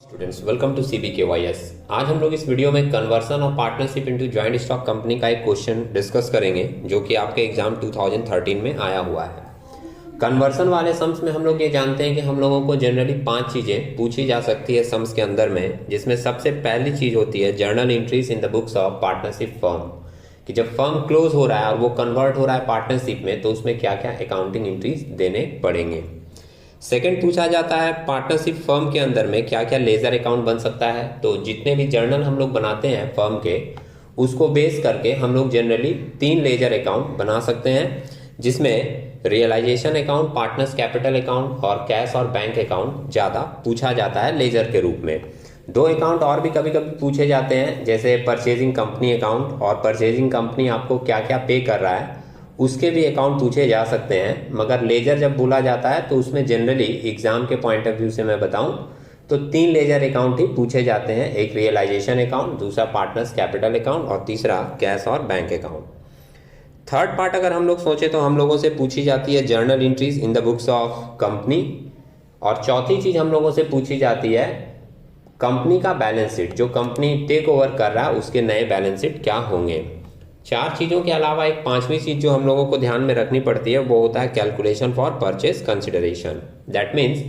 Students welcome to CBKYS। आज हम लोग इस वीडियो में conversion of partnership into joint stock company का एक क्वेश्चन डिस्कस करेंगे जो कि आपके एग्जाम 2013 में आया हुआ है। कन्वर्सन वाले सम्स में हम लोग ये जानते हैं कि हम लोगों को जनरली 5 चीज़ें पूछी जा सकती है सम्स के अंदर में, जिसमें सबसे पहली चीज़ होती है journal entries in the books of partnership firm, कि जब फर्म क्लोज हो रहा है और वो कन्वर्ट हो रहा है पार्टनरशिप में तो उसमें क्या क्या अकाउंटिंग एंट्रीज देने पड़ेंगे। सेकंड पूछा जाता है पार्टनरशिप फर्म के अंदर में क्या क्या लेजर अकाउंट बन सकता है। तो जितने भी जर्नल हम लोग बनाते हैं फर्म के, उसको बेस करके हम लोग जनरली 3 लेजर अकाउंट बना सकते हैं, जिसमें realisation account, partners capital account और कैश और बैंक अकाउंट ज़्यादा पूछा जाता है लेजर के रूप में। 2 अकाउंट और भी कभी कभी पूछे जाते हैं, जैसे परचेजिंग कंपनी अकाउंट, और परचेजिंग कंपनी आपको क्या क्या पे कर रहा है उसके भी अकाउंट पूछे जा सकते हैं। मगर लेजर जब बोला जाता है तो उसमें जनरली एग्जाम के पॉइंट ऑफ व्यू से मैं बताऊं तो 3 लेजर अकाउंट ही पूछे जाते हैं, एक रियलाइजेशन अकाउंट, दूसरा पार्टनर्स कैपिटल अकाउंट और तीसरा कैश और बैंक अकाउंट। थर्ड पार्ट अगर हम लोग सोचे तो हम लोगों से पूछी जाती है journal entries in the books of company, और चौथी चीज हम लोगों से पूछी जाती है कंपनी का बैलेंस शीट, जो कंपनी टेक ओवर कर रहा है उसके नए बैलेंस शीट क्या होंगे। 4 चीज़ों के अलावा एक 5वीं चीज़ जो हम लोगों को ध्यान में रखनी पड़ती है वो होता है calculation for purchase consideration. That means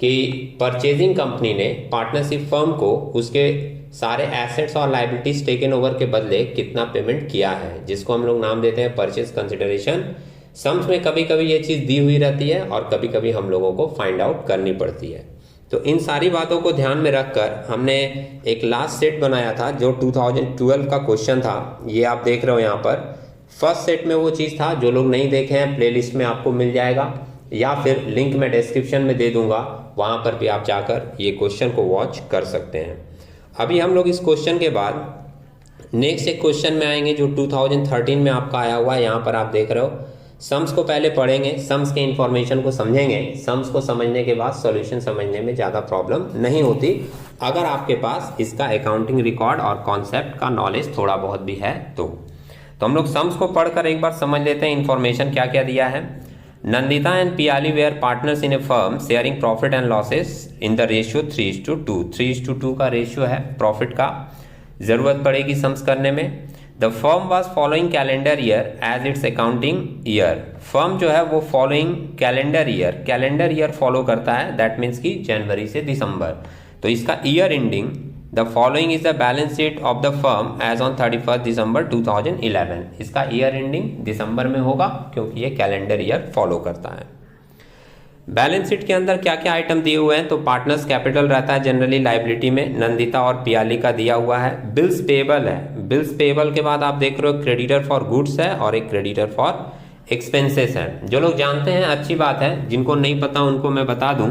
कि परचेजिंग कंपनी ने पार्टनरशिप फर्म को उसके सारे एसेट्स और लाइबिलिटीज टेकन ओवर के बदले कितना पेमेंट किया है, जिसको हम लोग नाम देते हैं परचेज कंसिडरेशन। सम्स में कभी कभी ये चीज़ दी हुई रहती है और कभी कभी हम लोगों को फाइंड आउट करनी पड़ती है। तो इन सारी बातों को ध्यान में रखकर हमने एक लास्ट सेट बनाया था जो 2012 का क्वेश्चन था। ये आप देख रहे हो यहाँ पर। फर्स्ट सेट में वो चीज़ था, जो लोग नहीं देखे हैं प्लेलिस्ट में आपको मिल जाएगा या फिर लिंक मैं डिस्क्रिप्शन में दे दूंगा, वहाँ पर भी आप जाकर ये क्वेश्चन को वॉच कर सकते हैं। अभी हम लोग इस क्वेश्चन के बाद नेक्स्ट एक क्वेश्चन में आएंगे जो 2013 में आपका आया हुआ है। यहाँ पर आप देख रहे हो सम्स को पहले पढ़ेंगे, सम्स के इन्फॉर्मेशन को समझेंगे। सम्स को समझने के बाद सॉल्यूशन समझने में ज़्यादा प्रॉब्लम नहीं होती अगर आपके पास इसका अकाउंटिंग रिकॉर्ड और कॉन्सेप्ट का नॉलेज थोड़ा बहुत भी है तो हम लोग सम्स को पढ़कर एक बार समझ लेते हैं इन्फॉर्मेशन क्या क्या दिया है। Nandita and Piyali were partners in a firm sharing profit and losses in the ratio 3:2। 3:2 का रेशियो है प्रॉफिट का, जरूरत पड़ेगी सम्स करने में। The firm was following calendar year as its accounting year. Firm जो है वो फॉलोइंग कैलेंडर ईयर फॉलो करता है, दैट मीन्स कि जनवरी से दिसंबर। तो इसका year ending the following is the balance sheet of the firm as on 31 December 2011। इसका ईयर एंडिंग दिसंबर में होगा क्योंकि ये कैलेंडर ईयर फॉलो करता है। बैलेंस शीट के अंदर क्या क्या आइटम दिए हुए हैं, तो पार्टनर्स कैपिटल रहता है जनरली लाइबिलिटी में, नंदिता और पियाली का दिया हुआ है। बिल्स पेबल है, बिल्स पेबल के बाद आप देख रहे हो क्रेडिटर फॉर गुड्स है और एक क्रेडिटर फॉर एक्सपेंसेस है। जो लोग जानते हैं अच्छी बात है, जिनको नहीं पता उनको मैं बता दूं,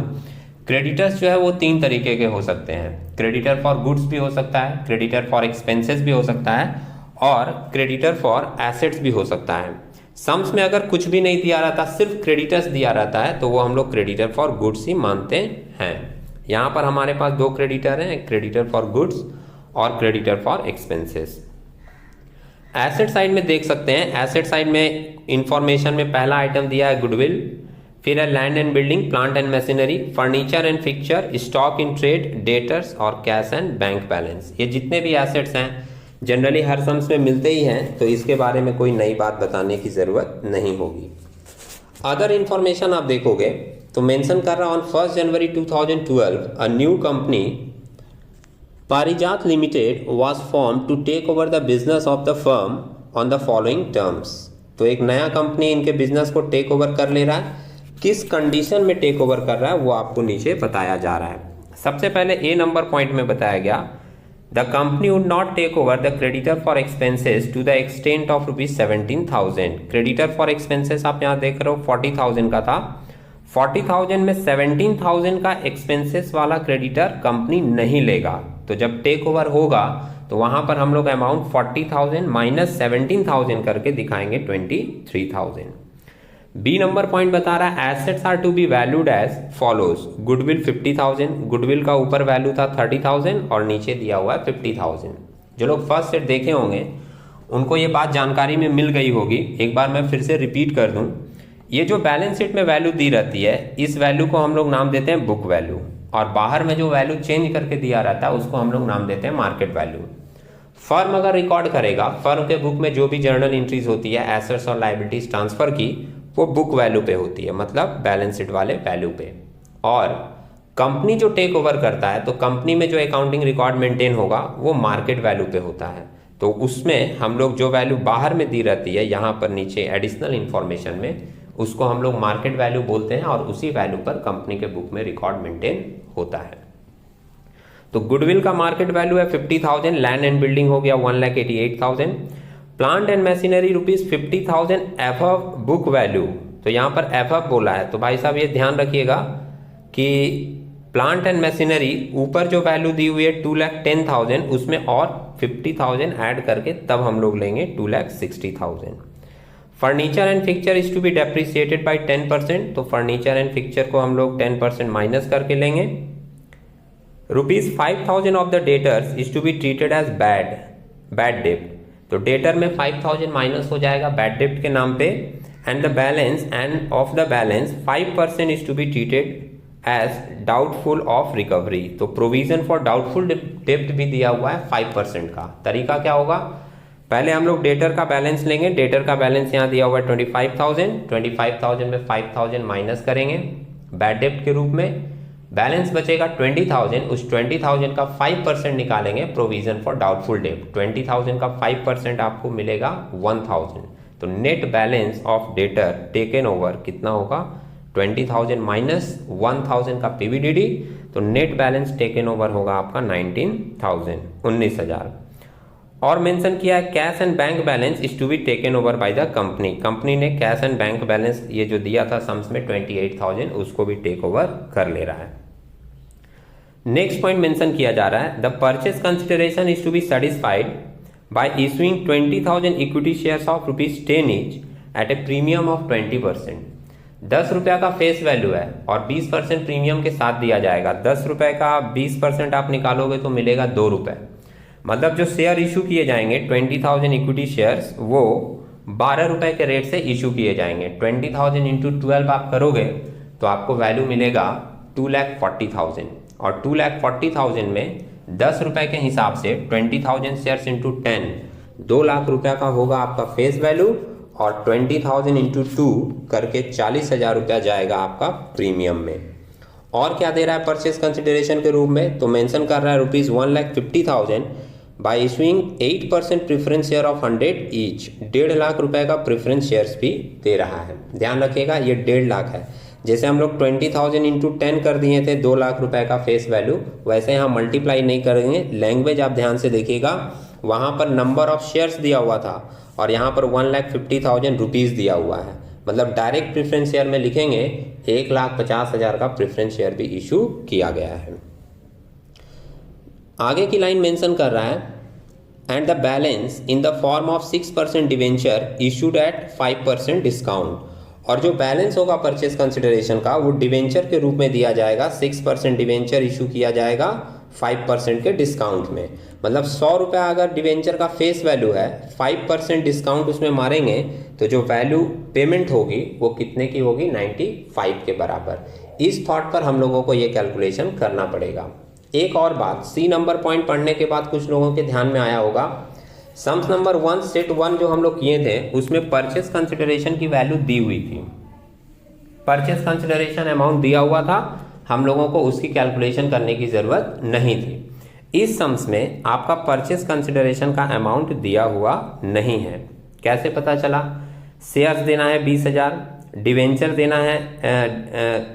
क्रेडिटर्स जो है वो 3 तरीके के हो सकते हैं। क्रेडिटर फॉर गुड्स भी हो सकता है, क्रेडिटर फॉर एक्सपेंसेस भी हो सकता है और क्रेडिटर फॉर एसेट्स भी हो सकता है। सम्स में अगर कुछ भी नहीं दिया रहता, सिर्फ क्रेडिटर्स दिया रहता है, तो वो हम लोग क्रेडिटर फॉर गुड्स ही मानते हैं। यहाँ पर हमारे पास 2 क्रेडिटर हैं, एक क्रेडिटर फॉर गुड्स और creditor for expenses. Asset side में देख सकते हैं, एसेट साइड में इंफॉर्मेशन में पहला आइटम दिया है गुडविल, फिर है land and building, plant and machinery, furniture and fixture, stock in trade, debtors और कैश एंड बैंक बैलेंस। ये जितने भी एसेट्स हैं जनरली हर सम्स में मिलते ही हैं, तो इसके बारे में कोई नई बात बताने की जरूरत नहीं होगी। अदर इंफॉर्मेशन आप देखोगे तो मेंशन कर रहा on 1 January 2012 a new company Parijat limited was form to take over the business of the firm on the following terms. तो एक नया कंपनी इनके बिजनेस को टेक ओवर कर ले रहा है, किस कंडीशन में टेक ओवर कर रहा है वो आपको नीचे बताया जा रहा है। सबसे पहले ए नंबर पॉइंट में बताया गया The company would not take over the creditor for expenses to the extent of rupees 17,000। creditor for expenses आप यहाँ देख रहे हो 40,000 का था, 40,000 में 17,000 का एक्सपेंसेस वाला क्रेडिटर कंपनी नहीं लेगा। तो जब टेक ओवर होगा तो वहां पर हम लोग अमाउंट 40,000 माइनस 17,000 करके दिखाएंगे 23,000। बी नंबर पॉइंट बता रहा है assets are to be valued as follows. Goodwill 50,000, goodwill का ऊपर वैल्यू था 30,000 और नीचे दिया हुआ है 50,000। जो लोग फर्स्ट सेट देखे होंगे उनको ये बात जानकारी में मिल गई होगी, एक बार मैं फिर से रिपीट कर दूं। ये जो बैलेंस शीट में वैल्यू दी रहती है, इस वैल्यू को हम लोग नाम देते हैं बुक वैल्यू। और बाहर में जो वैल्यू चेंज करके दिया रहता है उसको हम लोग नाम देते हैं मार्केट वैल्यू। फर्म अगर रिकॉर्ड करेगा, फर्म के बुक में जो भी जर्नल एंट्रीज होती है एसेट्स और लायबिलिटीज ट्रांसफर की, वो बुक वैल्यू पे होती है, मतलब बैलेंस शीट वाले वैल्यू पे। और कंपनी जो टेक ओवर करता है, तो कंपनी में जो अकाउंटिंग रिकॉर्ड मेंटेन होगा वो मार्केट वैल्यू पे होता है। तो उसमें हम लोग जो वैल्यू बाहर में दी रहती है यहाँ पर नीचे एडिशनल इंफॉर्मेशन में, उसको हम लोग मार्केट वैल्यू बोलते हैं और उसी वैल्यू पर कंपनी के बुक में रिकॉर्ड मेंटेन होता है। तो गुडविल का मार्केट वैल्यू है 50,000, लैंड एंड बिल्डिंग हो गया 1,88,000, plant and machinery ₹50,000 above book value. तो यहाँ पर एबव बोला है, तो भाई साहब ये ध्यान रखिएगा कि प्लांट एंड मशीनरी ऊपर जो वैल्यू दी हुई है 2,10,000, उसमें और 50,000 ऐड करके तब हम लोग लेंगे 2,60,000। Furniture and fixture is to be depreciated by 10%, तो फर्नीचर एंड फिक्चर को हम लोग 10% माइनस करके लेंगे। ₹5,000 of the debtors is to be treated as bad डेप्ट, तो डेटर में 5,000 माइनस हो जाएगा बैड डेप्ट के नाम पे। And the balance end of the balance 5% is to be treated as doubtful of recovery, तो प्रोविजन फॉर डाउटफुल डेप्ट भी दिया हुआ है 5% का। तरीका क्या होगा, पहले हम लोग डेटर का बैलेंस लेंगे, डेटर का बैलेंस यहाँ दिया हुआ है 25,000 में 5,000 माइनस करेंगे बैड डेप्ट के रूप में, बैलेंस बचेगा 20,000, उस 20,000 का 5% निकालेंगे प्रोविजन फॉर डाउटफुल डेप्ट, 20,000 का 5% आपको मिलेगा 1,000। तो net balance of debtor taken over कितना होगा, 20,000 माइनस 1,000 का पीवीडीडी, तो नेट बैलेंस टेकन ओवर होगा आपका 19,000। और मेंशन किया है cash and bank balance is to be taken over by the company, company ने कैश एंड बैंक बैलेंस ये जो दिया था सम्स में 28,000, उसको भी टेक ओवर कर ले रहा है। नेक्स्ट पॉइंट मेंशन किया जा रहा है, the purchase consideration is to be satisfied by issuing 20,000 equity shares of ₹10 each at a premium of 20%। 10 रुपया का फेस वैल्यू है और 20% प्रीमियम के साथ दिया जाएगा। 10 रुपए का 20% आप निकालोगे तो मिलेगा 2 रुपए, मतलब जो शेयर इशू किए जाएंगे 20,000 इक्विटी शेयर्स वो 12 रुपए के रेट से इशू किए जाएंगे। 20,000 इंटू 12 आप करोगे तो आपको वैल्यू मिलेगा 2,40,000, और 2,40,000 में 10 रुपए के हिसाब से 20,000 शेयर्स इंटू 10 2 लाख रुपया का होगा आपका फेस वैल्यू, और 20,000 इंटू 2 करके 40,000 रुपया जाएगा आपका प्रीमियम में। और क्या दे रहा है परचेस कंसिडरेशन के रूप में, तो मेंशन कर रहा है ₹1,50,000 bye issuing 8% preference share of 100 each, 1.5 lakh रुपए का प्रेफरेंस शेयर्स भी दे रहा है। ध्यान रखिएगा ये 1.5 लाख है, जैसे हम लोग 20,000 इंटू 10 कर दिए थे 2 लाख रुपए का फेस वैल्यू, वैसे यहाँ मल्टीप्लाई नहीं करेंगे। लैंग्वेज आप ध्यान से देखिएगा, वहाँ पर नंबर ऑफ शेयर्स दिया हुआ था और यहाँ पर 1,50,000 रुपीज़ दिया हुआ है, मतलब डायरेक्ट प्रेफरेंस शेयर में लिखेंगे 1,50,000 का प्रेफरेंस शेयर भी इशू किया गया है। आगे की लाइन मेंशन कर रहा है, and the balance in the form of 6% debenture issued at 5% discount, और जो बैलेंस होगा परचेस कंसिडरेशन का वो डिवेंचर के रूप में दिया जाएगा। 6% डिवेंचर इशू किया जाएगा 5% के डिस्काउंट में, मतलब 100 रुपया अगर डिवेंचर का फेस वैल्यू है, 5% डिस्काउंट उसमें मारेंगे तो जो वैल्यू पेमेंट होगी वो कितने की होगी, 95 के बराबर। इस थॉट पर हम लोगों को ये कैलकुलेशन करना पड़ेगा। एक और बात, सी नंबर पॉइंट पढ़ने के बाद कुछ लोगों के ध्यान में आया होगा, सम्स नंबर 1 सेट 1 जो हम लोग किए थे उसमें परचेस कंसिडरेशन की वैल्यू दी हुई थी, परचेस कंसिडरेशन अमाउंट दिया हुआ था, हम लोगों को उसकी कैलकुलेशन करने की जरूरत नहीं थी। इस सम्स में आपका परचेस कंसिडरेशन का अमाउंट दिया हुआ नहीं है। कैसे पता चला, शेयर्स देना है 20,000, डिवेंचर देना है,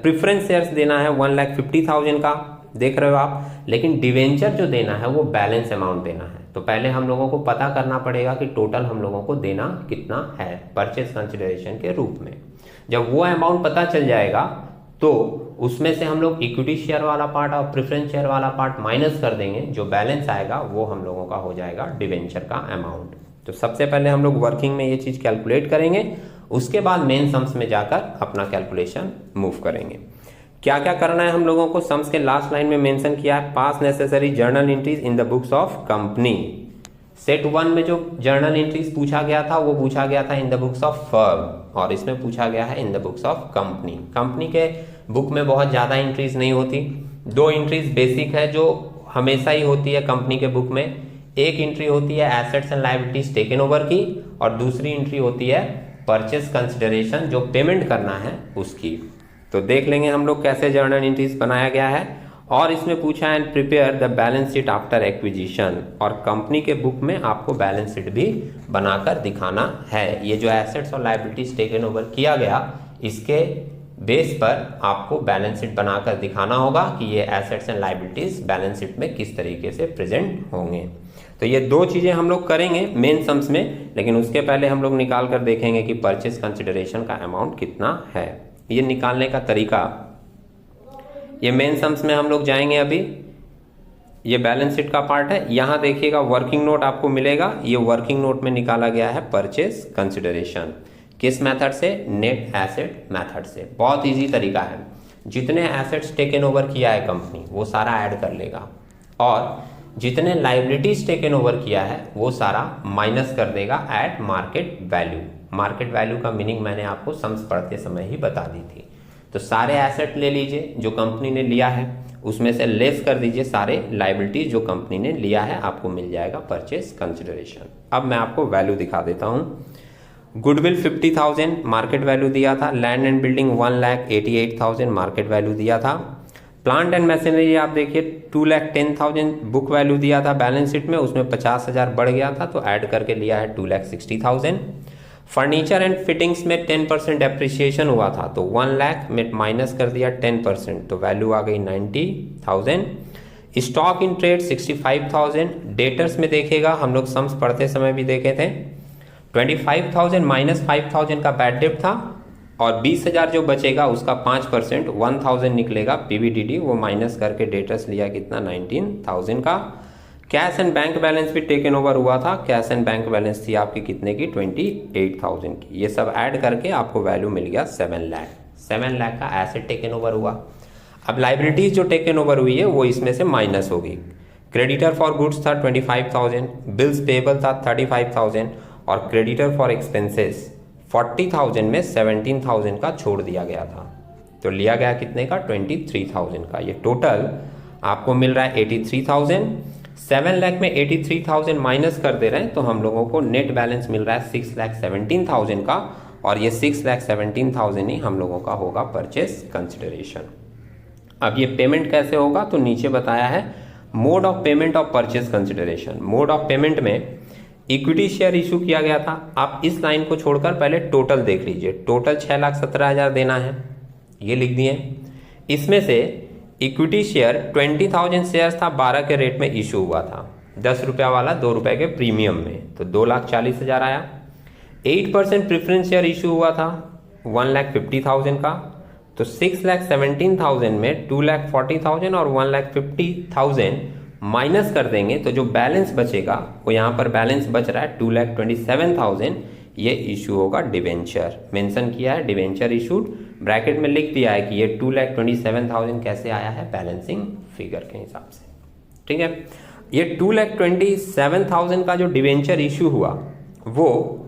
प्रेफरेंस शेयर्स देना है 1,50,000 का, देख रहे हो आप, लेकिन डिवेंचर जो देना है वो बैलेंस अमाउंट देना है। तो पहले हम लोगों को पता करना पड़ेगा कि टोटल हम लोगों को देना कितना है परचेस कंसिडरेशन के रूप में। जब वो अमाउंट पता चल जाएगा तो उसमें से हम लोग इक्विटी शेयर वाला पार्ट और प्रेफरेंस शेयर वाला पार्ट माइनस कर देंगे, जो बैलेंस आएगा वो हम लोगों का हो जाएगा डिवेंचर का अमाउंट। तो सबसे पहले हम लोग वर्किंग में ये चीज कैलकुलेट करेंगे, उसके बाद मेन सम्स में जाकर अपना कैलकुलेशन मूव करेंगे। क्या क्या करना है हम लोगों को, सम्स के लास्ट लाइन में मेंशन किया है, पास necessary journal entries in the books of company. Set 1 में जो जर्नल एंट्रीज पूछा गया था वो पूछा गया था in the books of firm, और इसमें पूछा गया है in the books of company. Company के बुक में बहुत ज़्यादा एंट्रीज नहीं होती, दो एंट्रीज बेसिक है जो हमेशा ही होती है कंपनी के बुक में। एक एंट्री होती है assets and liabilities taken over की, और दूसरी एंट्री होती है परचेस कंसिडरेशन जो पेमेंट करना है उसकी। तो देख लेंगे हम लोग कैसे जर्नल एंट्रीज बनाया गया है। और इसमें पूछा है and prepare the balance sheet after acquisition, और कंपनी के बुक में आपको बैलेंस शीट भी बनाकर दिखाना है। ये जो एसेट्स और लायबिलिटीज टेकन ओवर किया गया इसके बेस पर आपको बैलेंस शीट बनाकर दिखाना होगा कि ये assets and liabilities balance sheet में किस तरीके से प्रेजेंट होंगे। तो ये दो चीजें हम लोग करेंगे मेन सम्स में, लेकिन उसके पहले हम लोग निकाल कर देखेंगे कि परचेस कंसिडरेशन का अमाउंट कितना है। ये निकालने का तरीका, ये मेन सम्स में हम लोग जाएंगे अभी। ये बैलेंस शीट का पार्ट है। यहां देखिएगा वर्किंग नोट आपको मिलेगा, ये वर्किंग नोट में निकाला गया है परचेस कंसिडरेशन। किस मेथड से? नेट एसेट मेथड से। बहुत इजी तरीका है। जितने एसेट्स टेकन ओवर किया है कंपनी वो सारा ऐड कर लेगा, और जितने लायबिलिटीज टेकन ओवर किया है वो सारा माइनस कर देगा eight market value. Market value का मीनिंग मैंने आपको सम्स पढ़ते समय ही बता दी थी। तो सारे एसेट ले लीजिए जो कंपनी ने लिया है, उसमें से लेस कर दीजिए सारे लायबिलिटीज जो कंपनी ने लिया है, आपको मिल जाएगा परचेस कंसिडरेशन। अब मैं आपको वैल्यू दिखा देता हूँ। गुडविल 50,000 मार्केट वैल्यू दिया था। Land and building 1,88,000 market value दिया था। प्लांट एंड मशीनरी आप देखिए 2,10,000 बुक वैल्यू दिया था बैलेंस शीट में, उसमें 50,000 बढ़ गया था तो ऐड करके लिया है 2,60,000। फर्नीचर एंड फिटिंग्स में 10% डेप्रिसिएशन हुआ था तो 1 लाख में माइनस कर दिया 10%, तो वैल्यू आ गई 90,000। Stock in trade 65,000। डेटर्स में देखिएगा, हम लोग सम्स पढ़ते समय भी देखे थे, 25,000 माइनस 5,000 का बैड डेट था, और 20,000 जो बचेगा उसका 5% 1,000 निकलेगा पीवीडीडी, वो माइनस करके डेटर्स लिया कितना 19,000 का। कैश एंड बैंक बैलेंस भी टेकन ओवर हुआ था। कैश एंड बैंक बैलेंस थी आपकी कितने की 28,000 की। ये सब ऐड करके आपको वैल्यू मिल गया 7 लाख। 7 लाख का एसेट टेकन ओवर हुआ। अब लाइबिलिटीज जो टेकन ओवर हुई है वो इसमें से माइनस होगी। क्रेडिटर फॉर गुड्स था 25,000, बिल्स पेबल था 35,000, और क्रेडिटर फॉर एक्सपेंसेस 40,000 में 17,000 का छोड़ दिया गया था, तो लिया गया कितने का 23,000 का। ये टोटल आपको मिल रहा है 83,000। 7 लाख में 83,000 माइनस कर दे रहे हैं तो हम लोगों को नेट बैलेंस मिल रहा है 6,17,000 का, और ये 6,17,000 ही हम लोगों का होगा परचेस कंसिडरेशन। अब ये पेमेंट कैसे होगा, तो नीचे बताया है mode of payment of purchase consideration. Mode of payment में इक्विटी शेयर इशू किया गया था। आप इस लाइन को छोड़कर पहले टोटल देख लीजिए। टोटल 6,17,000 देना है, ये लिख दिए। इसमें से इक्विटी शेयर 20,000 शेयर था 12 के रेट में इशू हुआ था, 10 रुपया वाला 2 रुपए के प्रीमियम में, तो 2,40,000 आया। 8% प्रेफरेंस शेयर इशू हुआ था 1,50,000 का, तो 6,17,000 में 2,40,000 और 1,50,000 माइनस कर देंगे तो जो बैलेंस बचेगा वो यहाँ पर बैलेंस बच रहा है 2,27,000। ये इशू होगा डिवेंचर, मेंशन किया है डिवेंचर इशूड, ब्रैकेट में लिख दिया है कि ये 2,27,000 कैसे आया है बैलेंसिंग फिगर के हिसाब से। ठीक है, ये 2,27,000 का जो डिवेंचर इशू हुआ वो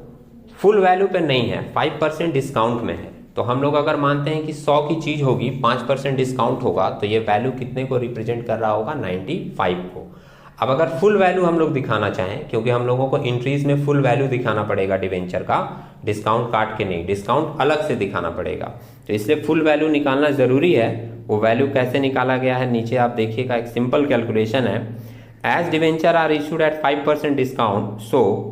फुल वैल्यू पे नहीं है, 5% डिस्काउंट में है। तो हम लोग अगर मानते हैं कि 100 की चीज होगी 5% डिस्काउंट होगा तो ये वैल्यू कितने को रिप्रेजेंट कर रहा होगा 95 को। अब अगर फुल वैल्यू हम लोग दिखाना चाहें, क्योंकि हम लोगों को इंट्रीज में फुल वैल्यू दिखाना पड़ेगा डिवेंचर का, डिस्काउंट काट के नहीं, डिस्काउंट अलग से दिखाना पड़ेगा, तो इसलिए फुल वैल्यू निकालना जरूरी है। वो वैल्यू कैसे निकाला गया है नीचे आप देखिएगा, एक सिंपल कैलकुलेशन है। As debenture are issued at 5% discount, so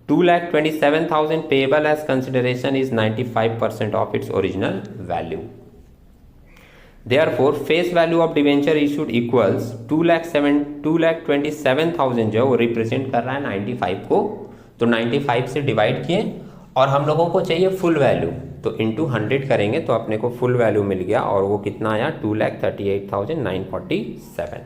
2,27,000 payable as consideration is 95% of its original value. Therefore, face value of debenture issued equals 2,27,000 जो वो रिप्रेजेंट कर रहा है 95 को, तो 95 से डिवाइड किए और हम लोगों को चाहिए फुल वैल्यू, तो इंटू 100 करेंगे तो अपने को फुल वैल्यू मिल गया और वो कितना आया 2,38,947।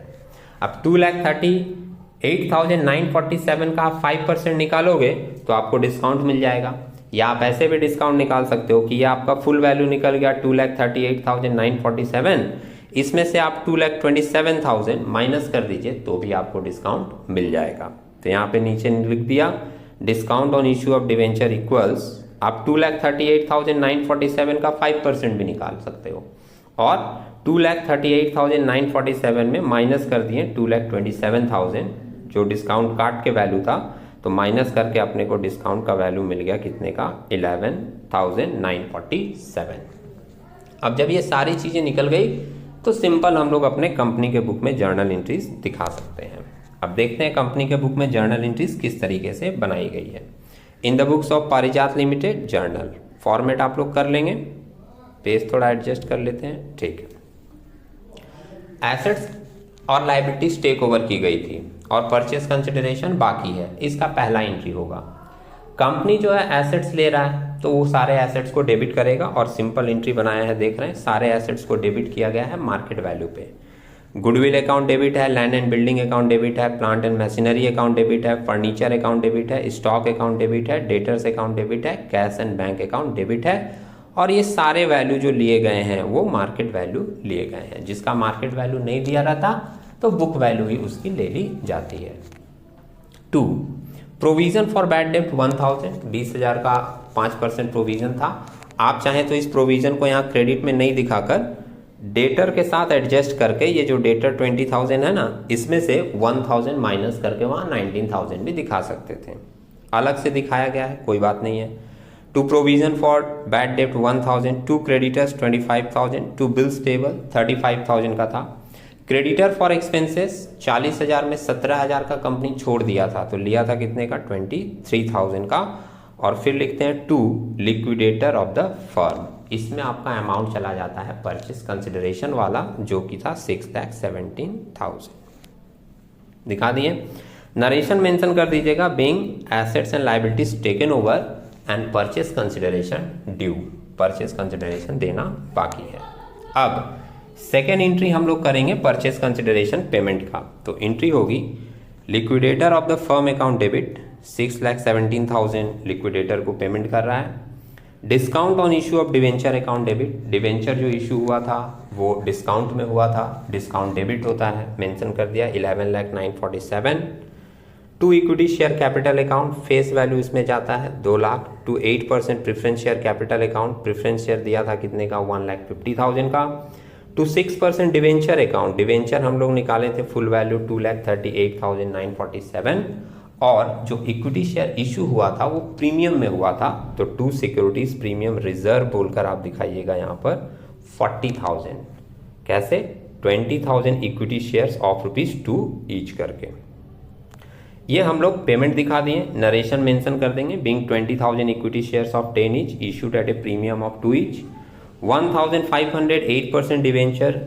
अब 2,38,947 का आप 5% निकालोगे तो आपको डिस्काउंट मिल जाएगा, या आप ऐसे भी डिस्काउंट निकाल सकते हो कि ये आपका फुल वैल्यू निकल गया 2,38,947, इसमें से आप 2,27,000 माइनस कर दीजिए तो भी आपको डिस्काउंट मिल जाएगा। तो यहाँ पे नीचे लिख दिया discount on issue of debenture equals, आप 2,38,947 का 5% भी निकाल सकते हो और 2,38,947 में माइनस कर दिए 2,27,000 जो डिस्काउंट काट के वैल्यू था, तो माइनस करके अपने को डिस्काउंट का वैल्यू मिल गया कितने का, 11,947। अब जब ये सारी चीज़ें निकल गई तो सिंपल हम लोग अपने कंपनी के बुक में जर्नल एंट्रीज दिखा सकते हैं। अब देखते हैं कंपनी के बुक में जर्नल एंट्रीज किस तरीके से बनाई गई है। इन द बुक्स ऑफ पारिजात लिमिटेड जर्नल, फॉर्मेट आप लोग कर लेंगे, पेज थोड़ा एडजस्ट कर लेते हैं, ठीक है। एसेट्स और लायबिलिटीज टेक ओवर की गई थी और परचेस कंसिडरेशन बाकी है, इसका पहला एंट्री होगा। कंपनी जो है एसेट्स ले रहा है तो वो सारे एसेट्स को डेबिट करेगा और सिंपल एंट्री बनाया है, देख रहे हैं सारे एसेट्स को डेबिट किया गया है मार्केट वैल्यू पे। गुडविल अकाउंट डेबिट है, land and building account debit है, plant and machinery account debit है, फर्नीचर अकाउंट डेबिट है, स्टॉक अकाउंट डेबिट है, डेटर्स अकाउंट डेबिट है, cash and bank account debit है। और ये सारे वैल्यू जो लिए गए हैं वो मार्केट वैल्यू लिए गए हैं। जिसका मार्केट वैल्यू नहीं दिया रहता तो बुक वैल्यू ही उसकी ले ली जाती है। 2 प्रोविजन फॉर बैड डेब्ट 1000, 20,000 का 5% प्रोविजन था। आप चाहें तो इस प्रोविजन को यहाँ क्रेडिट में नहीं दिखाकर डेटर के साथ एडजस्ट करके, ये जो डेटर 20,000 है ना, इसमें से 1000 माइनस करके वहाँ 19,000 भी दिखा सकते थे। अलग से दिखाया गया है, कोई बात नहीं है। 2 प्रोविजन फॉर बैड डेब्ट 1000, 2 क्रेडिटर्स 25,000, 2 बिल्स पेबल 35,000 का था। क्रेडिटर फॉर एक्सपेंसेस 40,000 में 17,000 का कंपनी छोड़ दिया था, तो लिया था कितने का, 23,000 का। और फिर लिखते हैं 2 लिक्विडेटर ऑफ द फर्म, इसमें आपका अमाउंट चला जाता है परचेस कंसिडरेशन वाला जो कि था 6,17,000। दिखा दिए। नरेशन मेंशन कर दीजिएगा, being assets and liabilities taken over and purchase consideration due, purchase consideration देना बाकी है। अब सेकेंड एंट्री हम लोग करेंगे परचेस कंसिडरेशन पेमेंट का, तो एंट्री होगी liquidator of the firm account debit 6,17,000 liquidator को पेमेंट कर रहा है। Discount on issue of debenture account debit, debenture जो इशू हुआ था वो डिस्काउंट में हुआ था, डिस्काउंट डेबिट होता है, मेंशन कर दिया 11,09,47। 2 equity share capital account, face value इसमें जाता है 2 lakh. 2 8% preference share capital account, preference share दिया था कितने का, 1,50,000 का। 2 6% डिवेंचर अकाउंट, डिवेंचर हम लोग निकाले थे फुल वैल्यू 2,38,947। और जो इक्विटी शेयर इशू हुआ था वो प्रीमियम में हुआ था, तो 2 सिक्योरिटीज प्रीमियम रिजर्व बोलकर आप दिखाइएगा यहाँ पर 40,000। कैसे, 20,000 इक्विटी शेयर्स ऑफ ₹2 ईच करके। ये हम लोग पेमेंट दिखा दिए। नरेशन मेंशन कर देंगे, being 20,000 equity shares of 10 each issued at a premium of 2 each. 1,500 8% debenture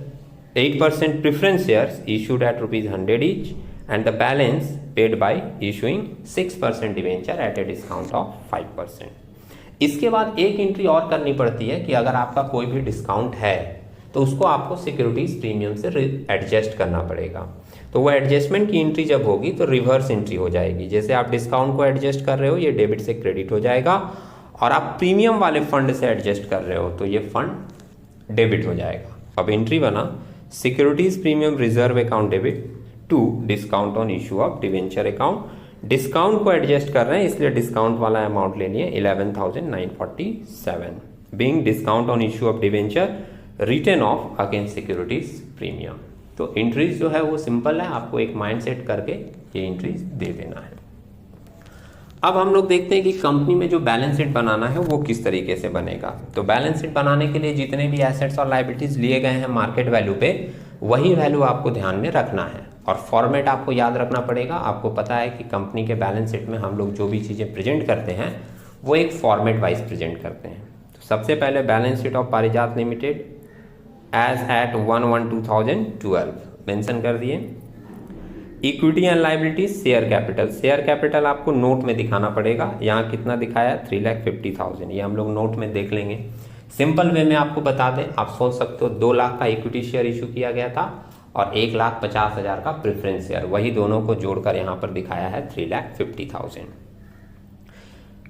8% preference shares issued at ₹100 each and the balance paid by issuing 6% debenture at a discount of 5%। इसके बाद एक entry और करनी पड़ती है कि अगर आपका कोई भी डिस्काउंट है तो उसको आपको सिक्योरिटीज प्रीमियम से एडजस्ट करना पड़ेगा। तो वो एडजस्टमेंट की एंट्री जब होगी तो रिवर्स एंट्री हो जाएगी। जैसे आप डिस्काउंट को एडजस्ट कर रहे हो, ये डेबिट से क्रेडिट हो जाएगा, और आप प्रीमियम वाले फंड से एडजस्ट कर रहे हो तो ये फंड डेबिट हो जाएगा। अब एंट्री बना securities premium reserve account debit 2 discount on issue of debenture account. Discount को एडजस्ट कर रहे हैं इसलिए डिस्काउंट वाला अमाउंट ले लिए 11,947, being discount on issue of debenture return of against securities premium. तो एंट्रीज जो है वो सिंपल है, आपको एक माइंड सेट करके ये एंट्रीज दे देना है। अब हम लोग देखते हैं कि कंपनी में जो बैलेंस शीट बनाना है वो किस तरीके से बनेगा। तो बैलेंस शीट बनाने के लिए जितने भी एसेट्स और लायबिलिटीज लिए गए हैं मार्केट वैल्यू पे, वही वैल्यू आपको ध्यान में रखना है और फॉर्मेट आपको याद रखना पड़ेगा। आपको पता है कि कंपनी के बैलेंस शीट में हम लोग जो भी चीज़ें प्रेजेंट करते हैं वो एक फॉर्मेट वाइज प्रेजेंट करते हैं। तो सबसे पहले बैलेंस शीट ऑफ पारिजात लिमिटेड एज एट 1/1/2012 मेंशन कर दिए। Equity and liabilities share capital, share capital आपको नोट में दिखाना पड़ेगा। यहाँ कितना दिखाया, 3,50,000, ये हम लोग नोट में देख लेंगे। सिंपल वे में आपको बता दें, आप सोच सकते हो 2 लाख का इक्विटी शेयर इशू किया गया था और 1,50,000 का प्रेफरेंस शेयर, वही दोनों को जोड़कर यहाँ पर दिखाया है 3,50,000।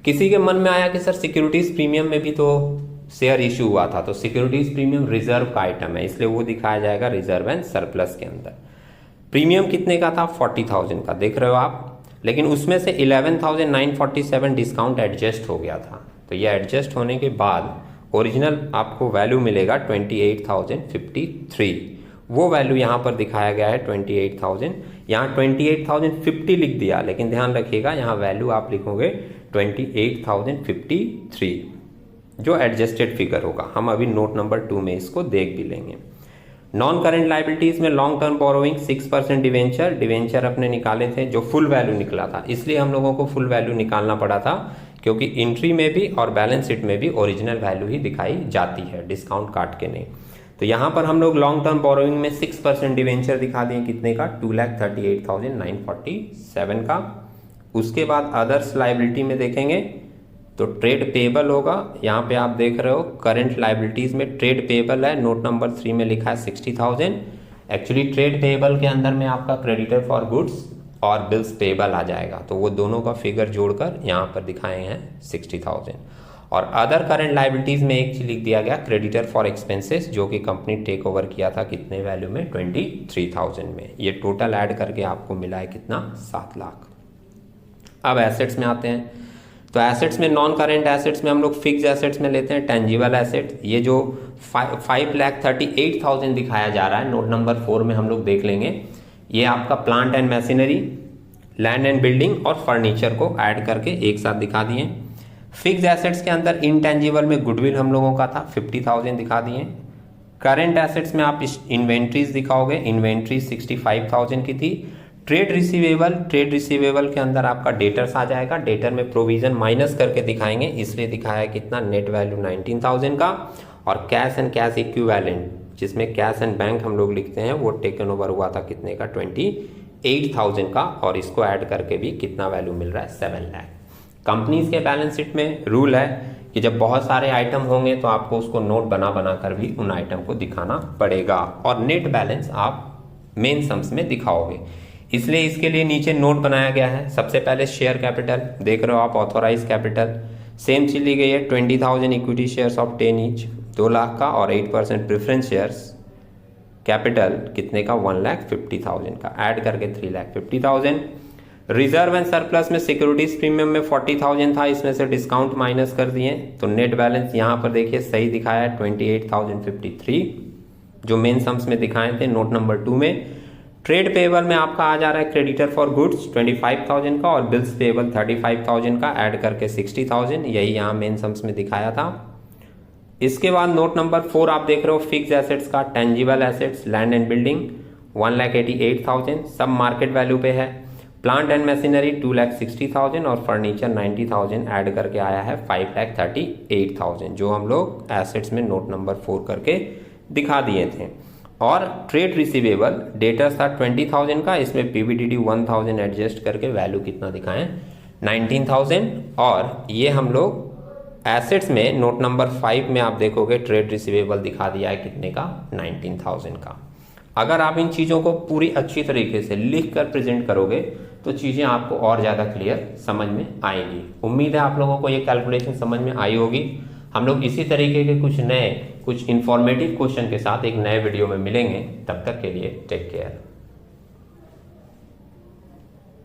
किसी के मन में आया कि सर सिक्योरिटीज प्रीमियम में भी तो शेयर इशू हुआ था, तो सिक्योरिटीज प्रीमियम रिजर्व का आइटम है इसलिए वो दिखाया जाएगा रिजर्व एंड सरप्लस के अंदर। प्रीमियम कितने का था, 40,000 का, देख रहे हो आप, लेकिन उसमें से 11,947 डिस्काउंट एडजस्ट हो गया था। तो ये एडजस्ट होने के बाद ओरिजिनल आपको वैल्यू मिलेगा 28,053, वो वैल्यू यहाँ पर दिखाया गया है 28,000, यहाँ 28,050 लिख दिया, लेकिन ध्यान रखिएगा यहाँ वैल्यू आप लिखोगे 28,053 जो एडजस्टेड फिगर होगा। हम अभी नोट नंबर 2 में इसको देख भी लेंगे। नॉन करेंट लाइबिलिटीज में लॉन्ग टर्म बोरोइंग 6% डिवेंचर अपने निकाले थे जो फुल वैल्यू निकला था, इसलिए हम लोगों को फुल वैल्यू निकालना पड़ा था, क्योंकि एंट्री में भी और बैलेंस शीट में भी ओरिजिनल वैल्यू ही दिखाई जाती है, डिस्काउंट काट के नहीं। तो यहाँ पर हम लोग लॉन्ग टर्म बोरोइंग में 6% डिवेंचर दिखा दिए, कितने का 2,38,947 का। उसके बाद अदर्स लाइबिलिटी में देखेंगे तो ट्रेड पेबल होगा, यहाँ पे आप देख रहे हो करंट लाइबिलिटीज में ट्रेड पेबल है, नोट नंबर 3 में लिखा है 60,000। एक्चुअली ट्रेड पेबल के अंदर में आपका क्रेडिटर फॉर गुड्स और बिल्स पेबल आ जाएगा, तो वो दोनों का फिगर जोड़कर यहाँ पर दिखाए हैं 60,000। और अदर करंट लाइबिलिटीज में एक चीज लिख दिया गया क्रेडिटर फॉर एक्सपेंसेस, जो कि कंपनी टेक ओवर किया था कितने वैल्यू में 23,000 में। ये टोटल ऐड करके आपको मिला है कितना 7 लाख। अब एसेट्स में आते हैं, तो एसेट्स में नॉन करेंट एसेट्स में हम लोग फिक्स एसेट्स में लेते हैं टेंजिबल एसेट। ये जो 5,38,000 दिखाया जा रहा है नोट नंबर 4 में हम लोग देख लेंगे, ये आपका plant and machinery, land and building और फर्नीचर को ऐड करके एक साथ दिखा दिए। फिक्स एसेट्स के अंदर इनटेंजिबल में गुडविल हम लोगों का था 50,000 दिखा दिए। करेंट एसेट्स में आप इन्वेंट्रीज दिखाओगे, इन्वेंट्री 65,000 की थी। ट्रेड रिसीवेबल के अंदर आपका डेटर्स आ जाएगा, डेटर में प्रोविजन माइनस करके दिखाएंगे, इसलिए दिखाया कितना नेट वैल्यू 19,000 का। और कैश एंड कैश इक्विवेलेंट, जिसमें कैश एंड बैंक हम लोग लिखते हैं, वो टेकन ओवर हुआ था कितने का 28,000 का, और इसको ऐड करके भी कितना वैल्यू मिल रहा है 7 लाख। कंपनीज के बैलेंस शीट में रूल है कि जब बहुत सारे आइटम होंगे तो आपको उसको नोट बना बना कर भी उन आइटम को दिखाना पड़ेगा, और नेट बैलेंस आप मेन सम्स में दिखाओगे, इसलिए इसके लिए नीचे नोट बनाया गया है। सबसे पहले शेयर कैपिटल देख रहे हो आप, ऑथोराइज कैपिटल सेम चीज ली गई है 20,000 equity shares of 10 each 2 lakh का, और 8% प्रेफरेंस शेयर्स कैपिटल कितने का 1,50,000 का, ऐड करके 3,50,000। रिजर्व एंड सरप्लस में सिक्योरिटीज प्रीमियम में 40,000 था, इसमें से डिस्काउंट माइनस कर दिए, तो नेट बैलेंस यहाँ पर देखिए सही दिखाया है 28,053 जो मेन सम्स में दिखाए थे नोट नंबर 2 में। ट्रेड पेबल में आपका आ जा रहा है क्रेडिटर फॉर गुड्स 25,000 का और बिल्स पेबल 35,000 का, ऐड करके 60,000, यही यहाँ मेन सम्स में दिखाया था। इसके बाद नोट नंबर 4 आप देख रहे हो फिक्स एसेट्स का, tangible assets land and building 1,88,000 सब मार्केट वैल्यू पे है। प्लांट एंड मशीनरी 2,60,000 और फर्नीचर 90,000 ऐड करके आया है 5,38,000 जो हम लोग एसेट्स में नोट नंबर 4 करके दिखा दिए थे। और ट्रेड रिसीवेबल डेटर्स था 20,000 का, इसमें पीवीडीडी 1,000 एडजस्ट करके वैल्यू कितना दिखाएं 19,000। और ये हम लोग एसेट्स में नोट नंबर 5 में आप देखोगे ट्रेड रिसीवेबल दिखा दिया है कितने का 19,000 का। अगर आप इन चीज़ों को पूरी अच्छी तरीके से लिख कर प्रेजेंट करोगे तो चीज़ें आपको और ज़्यादा क्लियर समझ में आएंगी। उम्मीद है आप लोगों को ये कैलकुलेशन समझ में आई होगी। हम लोग इसी तरीके के कुछ इंफॉर्मेटिव क्वेश्चन के साथ एक नए वीडियो में मिलेंगे, तब तक के लिए टेक केयर।